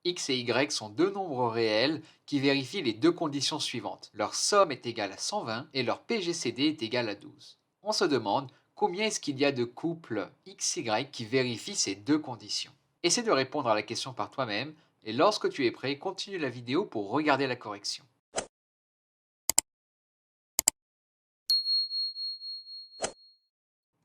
X et Y sont deux nombres réels qui vérifient les deux conditions suivantes. Leur somme est égale à 120 et leur PGCD est égal à 12. On se demande combien est-ce qu'il y a de couples XY qui vérifient ces deux conditions. Essaie de répondre à la question par toi-même et lorsque tu es prêt, continue la vidéo pour regarder la correction.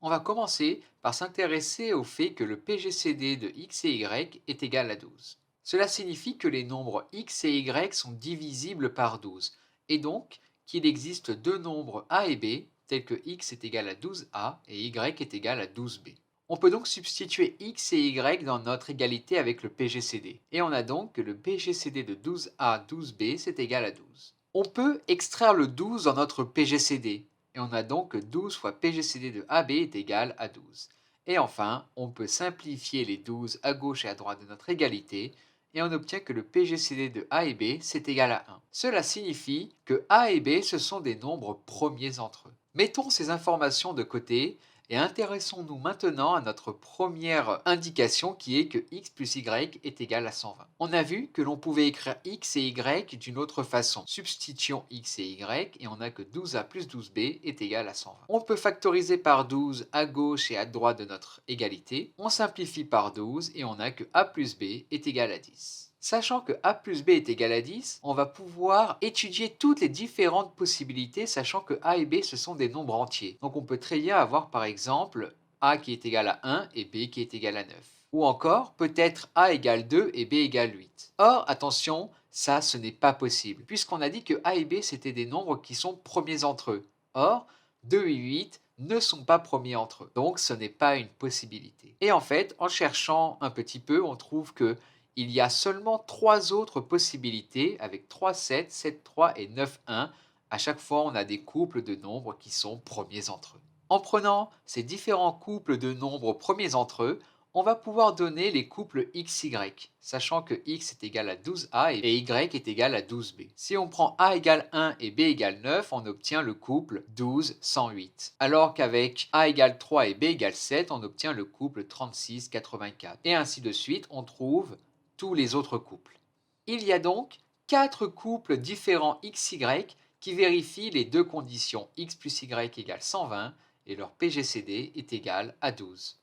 On va commencer par s'intéresser au fait que le PGCD de x et y est égal à 12. Cela signifie que les nombres x et y sont divisibles par 12, et donc qu'il existe deux nombres a et b, tels que x est égal à 12a et y est égal à 12b. On peut donc substituer x et y dans notre égalité avec le PGCD, et on a donc que le PGCD de 12a 12b c'est égal à 12. On peut extraire le 12 dans notre PGCD, et on a donc que 12 fois PGCD de AB est égal à 12. Et enfin, on peut simplifier les 12 à gauche et à droite de notre égalité, et on obtient que le PGCD de A et B, c'est égal à 1. Cela signifie que A et B, ce sont des nombres premiers entre eux. Mettons ces informations de côté, et intéressons-nous maintenant à notre première indication qui est que x plus y est égal à 120. On a vu que l'on pouvait écrire x et y d'une autre façon. Substituons x et y et on a que 12a plus 12b est égal à 120. On peut factoriser par 12 à gauche et à droite de notre égalité. On simplifie par 12 et on a que a plus b est égal à 10. Sachant que a plus b est égal à 10, on va pouvoir étudier toutes les différentes possibilités, sachant que a et b, ce sont des nombres entiers. Donc on peut très bien avoir par exemple a qui est égal à 1 et b qui est égal à 9. Ou encore, peut-être a égale 2 et b égale 8. Or, attention, ça, ce n'est pas possible, puisqu'on a dit que a et b, c'était des nombres qui sont premiers entre eux. Or, 2 et 8 ne sont pas premiers entre eux. Donc, ce n'est pas une possibilité. Et en fait, en cherchant un petit peu, on trouve que il y a seulement 3 autres possibilités avec 3, 7, 7, 3 et 9, 1. À chaque fois, on a des couples de nombres qui sont premiers entre eux. En prenant ces différents couples de nombres premiers entre eux, on va pouvoir donner les couples XY, sachant que x est égal à 12a et y est égal à 12b. Si on prend a égale 1 et b égale 9, on obtient le couple 12, 108. Alors qu'avec a égale 3 et b égale 7, on obtient le couple 36, 84. Et ainsi de suite, on trouve tous les autres couples. Il y a donc 4 couples différents XY qui vérifient les deux conditions x plus y égale 120 et leur PGCD est égal à 12.